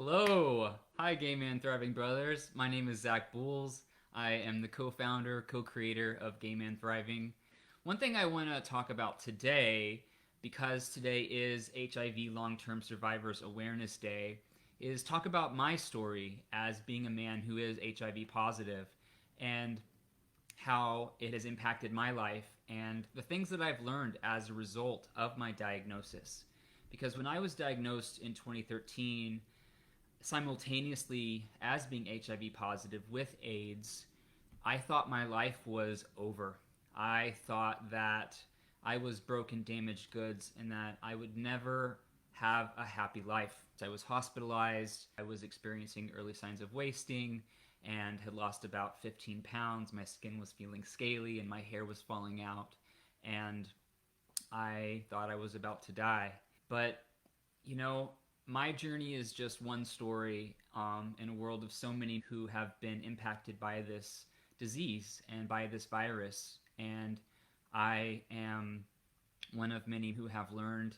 Hello! Hi, Gay Man Thriving Brothers. My name is Zach Bools. I am the co-founder, co-creator of Gay Man Thriving. One thing I want to talk about today, because today is HIV Long-Term Survivors Awareness Day, is talk about my story as being a man who is HIV positive and how it has impacted my life and the things that I've learned as a result of my diagnosis. Because when I was diagnosed in 2013, simultaneously as being HIV positive with AIDS, I thought my life was over. I thought that I was broken, damaged goods, and that I would never have a happy life. So I was hospitalized. I was experiencing early signs of wasting and had lost about 15 pounds. My skin was feeling scaly and my hair was falling out. And I thought I was about to die. But, you know, my journey is just one story in a world of so many who have been impacted by this disease and by this virus. And I am one of many who have learned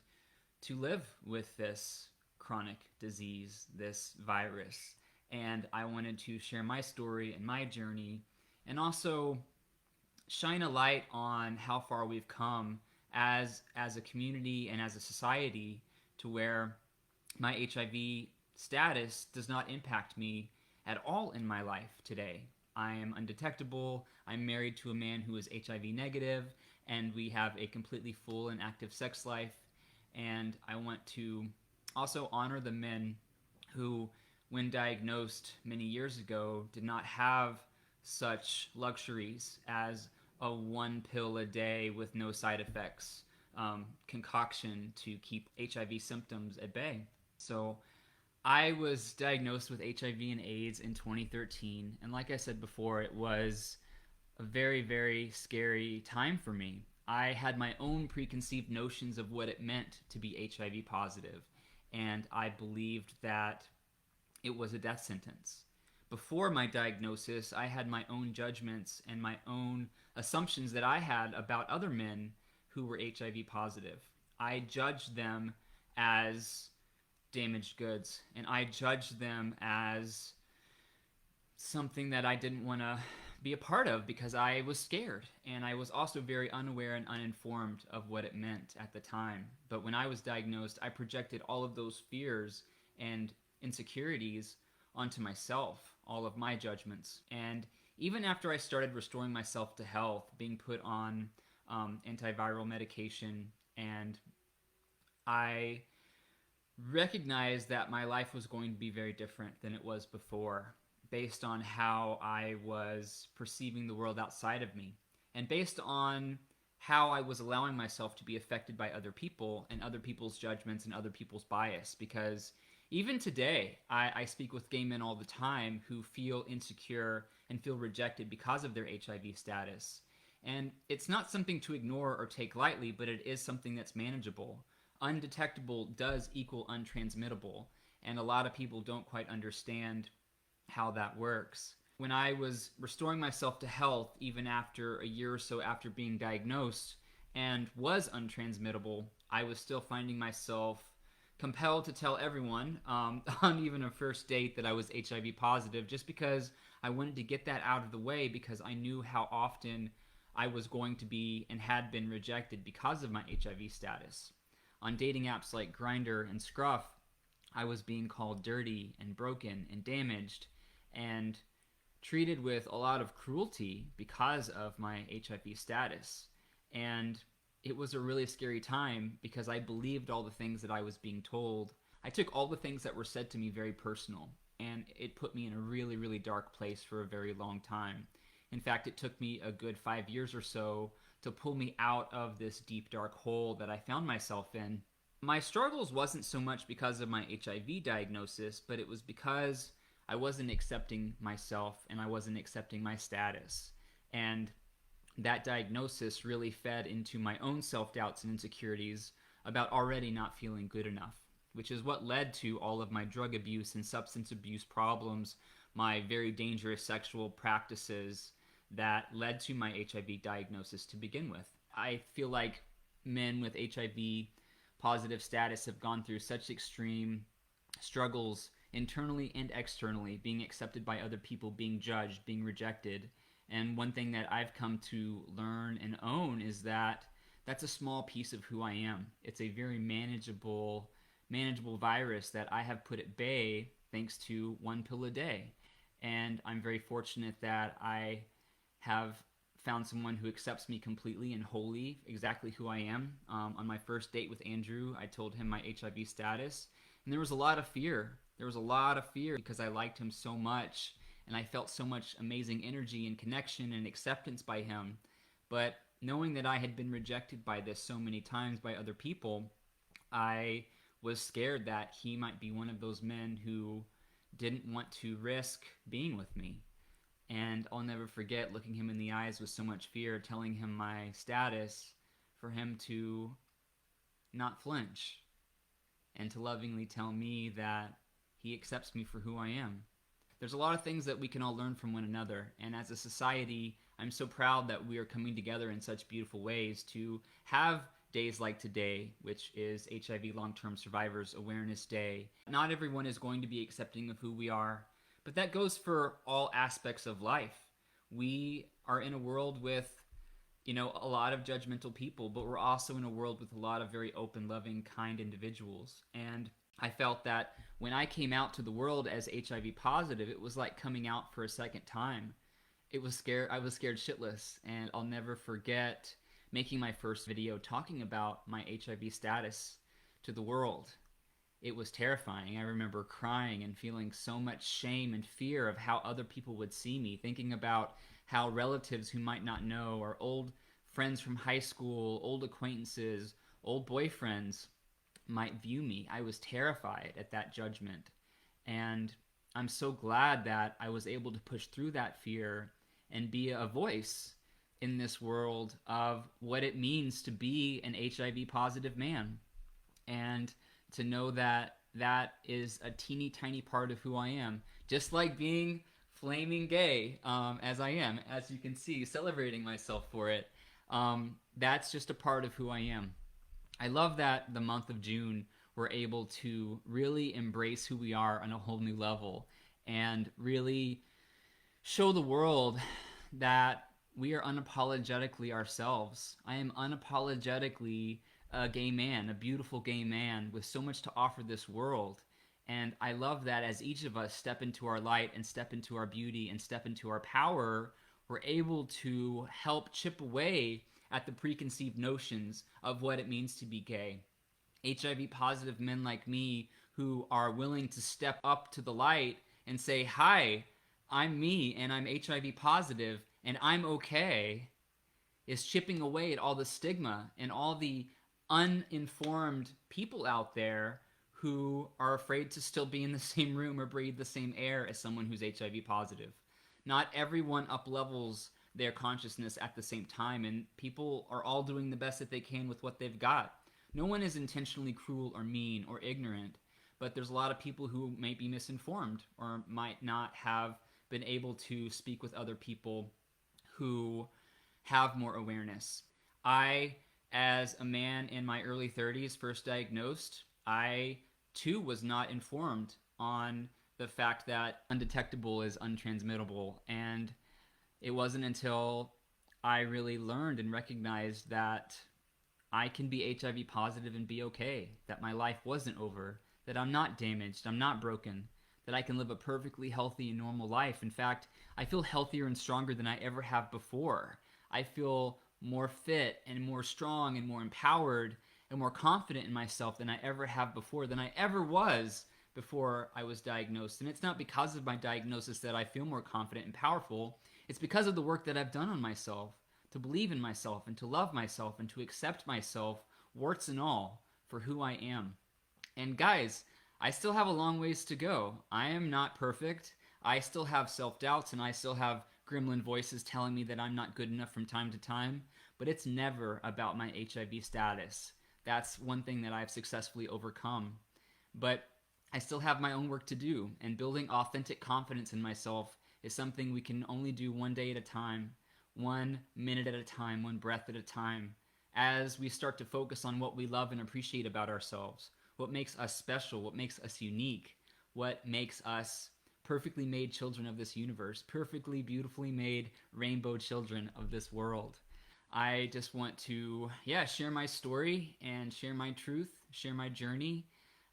to live with this chronic disease, this virus. And I wanted to share my story and my journey and also shine a light on how far we've come as a community and as a society to where my HIV status does not impact me at all in my life today. I am undetectable. I'm married to a man who is HIV negative, and we have a completely full and active sex life. And I want to also honor the men who, when diagnosed many years ago, did not have such luxuries as a one pill a day with no side effects concoction to keep HIV symptoms at bay. So I was diagnosed with HIV and AIDS in 2013, and like I said before, it was a very, very scary time for me. I had my own preconceived notions of what it meant to be HIV positive, and I believed that it was a death sentence. Before my diagnosis, I had my own judgments and my own assumptions that I had about other men who were HIV positive. I judged them as damaged goods, and I judged them as something that I didn't want to be a part of because I was scared, and I was also very unaware and uninformed of what it meant at the time. But when I was diagnosed, I projected all of those fears and insecurities onto myself, all of my judgments. And even after I started restoring myself to health, being put on antiviral medication, and I recognized that my life was going to be very different than it was before, based on how I was perceiving the world outside of me, and based on how I was allowing myself to be affected by other people and other people's judgments and other people's bias. Because even today, I speak with gay men all the time who feel insecure and feel rejected because of their HIV status. And it's not something to ignore or take lightly, but it is something that's manageable. Undetectable does equal untransmittable, and a lot of people don't quite understand how that works. When I was restoring myself to health, even after a year or so after being diagnosed and was untransmittable, I was still finding myself compelled to tell everyone on even a first date that I was HIV positive, just because I wanted to get that out of the way, because I knew how often I was going to be and had been rejected because of my HIV status. On dating apps like Grindr and Scruff, I was being called dirty and broken and damaged and treated with a lot of cruelty because of my HIV status. And it was a really scary time because I believed all the things that I was being told. I took all the things that were said to me very personal, and it put me in a really, really dark place for a very long time. In fact, it took me a good 5 years or so to pull me out of this deep, dark hole that I found myself in. My struggles wasn't so much because of my HIV diagnosis, but it was because I wasn't accepting myself and I wasn't accepting my status. And that diagnosis really fed into my own self-doubts and insecurities about already not feeling good enough, which is what led to all of my drug abuse and substance abuse problems, my very dangerous sexual practices that led to my HIV diagnosis to begin with. I feel like men with HIV positive status have gone through such extreme struggles internally and externally, being accepted by other people, being judged, being rejected. And one thing that I've come to learn and own is that that's a small piece of who I am. It's a very manageable virus that I have put at bay thanks to one pill a day. And I'm very fortunate that I have found someone who accepts me completely and wholly, exactly who I am. On my first date with Andrew, I told him my HIV status, and there was a lot of fear. There was a lot of fear because I liked him so much, and I felt so much amazing energy and connection and acceptance by him. But knowing that I had been rejected by this so many times by other people, I was scared that he might be one of those men who didn't want to risk being with me. And I'll never forget looking him in the eyes with so much fear, telling him my status, for him to not flinch and to lovingly tell me that he accepts me for who I am. There's a lot of things that we can all learn from one another, and as a society, I'm so proud that we are coming together in such beautiful ways to have days like today, which is HIV Long-Term Survivors Awareness Day. Not everyone is going to be accepting of who we are, but that goes for all aspects of life. We are in a world with, a lot of judgmental people, but we're also in a world with a lot of very open, loving, kind individuals. And I felt that when I came out to the world as HIV positive, it was like coming out for a second time. I was scared shitless, and I'll never forget making my first video talking about my HIV status to the world. It was terrifying. I remember crying and feeling so much shame and fear of how other people would see me, thinking about how relatives who might not know, or old friends from high school, old acquaintances, old boyfriends might view me. I was terrified at that judgment. And I'm so glad that I was able to push through that fear and be a voice in this world of what it means to be an HIV positive man. And to know that that is a teeny tiny part of who I am. Just like being flaming gay, as I am, as you can see, celebrating myself for it. That's just a part of who I am. I love that the month of June we're able to really embrace who we are on a whole new level and really show the world that we are unapologetically ourselves. I am unapologetically a gay man, a beautiful gay man with so much to offer this world. And I love that as each of us step into our light and step into our beauty and step into our power, we're able to help chip away at the preconceived notions of what it means to be gay. HIV positive men like me who are willing to step up to the light and say, hi, I'm me and I'm HIV positive and I'm okay, is chipping away at all the stigma and all the uninformed people out there who are afraid to still be in the same room or breathe the same air as someone who's HIV positive. Not everyone up-levels their consciousness at the same time, and people are all doing the best that they can with what they've got. No one is intentionally cruel or mean or ignorant, but there's a lot of people who may be misinformed or might not have been able to speak with other people who have more awareness. I, as a man in my early 30s, first diagnosed, I too was not informed on the fact that undetectable is untransmittable. And it wasn't until I really learned and recognized that I can be HIV positive and be okay, that my life wasn't over, that I'm not damaged, I'm not broken, that I can live a perfectly healthy and normal life. In fact, I feel healthier and stronger than I ever have before. I feel more fit and more strong and more empowered and more confident in myself than I ever have before, than I ever was before I was diagnosed. And it's not because of my diagnosis that I feel more confident and powerful. It's because of the work that I've done on myself, to believe in myself and to love myself and to accept myself, warts and all, for who I am. And guys, I still have a long ways to go. I am not perfect. I still have self-doubts and I still have gremlin voices telling me that I'm not good enough from time to time, but it's never about my HIV status. That's one thing that I've successfully overcome. But I still have my own work to do, and building authentic confidence in myself is something we can only do one day at a time, 1 minute at a time, 1 breath at a time, as we start to focus on what we love and appreciate about ourselves, what makes us special, what makes us unique, what makes us perfectly made children of this universe, perfectly, beautifully made rainbow children of this world. I just want to, yeah, share my story and share my truth, share my journey,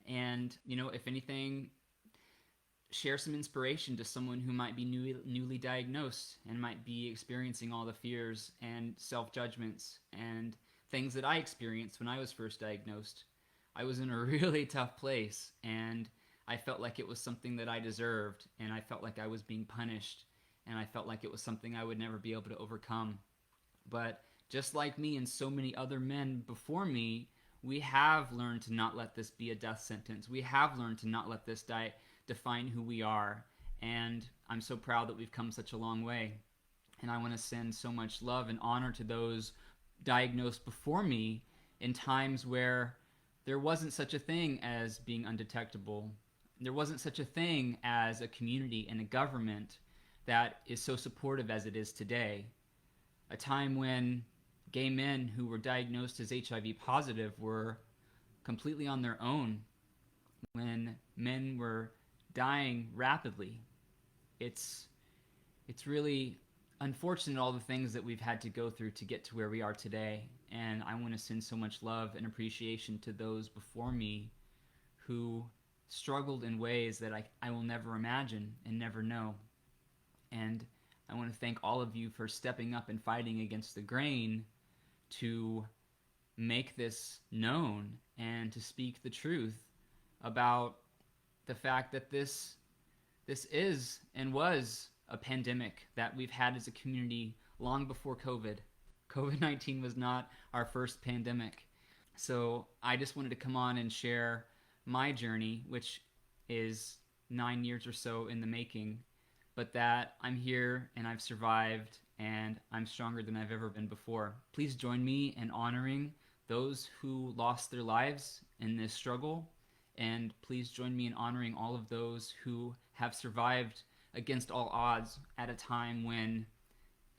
and, if anything, share some inspiration to someone who might be newly diagnosed and might be experiencing all the fears and self judgments and things that I experienced when I was first diagnosed. I was in a really tough place, and I felt like it was something that I deserved, and I felt like I was being punished, and I felt like it was something I would never be able to overcome. But just like me and so many other men before me, we have learned to not let this be a death sentence. We have learned to not let this define who we are. And I'm so proud that we've come such a long way. And I want to send so much love and honor to those diagnosed before me in times where there wasn't such a thing as being undetectable. There wasn't such a thing as a community and a government that is so supportive as it is today. A time when gay men who were diagnosed as HIV positive were completely on their own, when men were dying rapidly. It's really unfortunate, all the things that we've had to go through to get to where we are today. And I want to send so much love and appreciation to those before me who struggled in ways that I will never imagine and never know. And I want to thank all of you for stepping up and fighting against the grain to make this known and to speak the truth about the fact that this is and was a pandemic that we've had as a community long before COVID. COVID-19 was not our first pandemic. So I just wanted to come on and share my journey, which is 9 years or so in the making, but that I'm here and I've survived and I'm stronger than I've ever been before. Please join me in honoring those who lost their lives in this struggle, and please join me in honoring all of those who have survived against all odds at a time when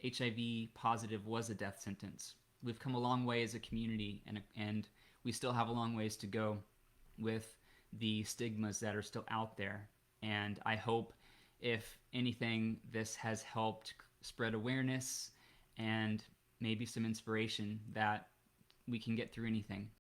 HIV positive was a death sentence. We've come a long way as a community, and we still have a long ways to go with the stigmas that are still out there. And I hope, if anything, this has helped spread awareness and maybe some inspiration that we can get through anything.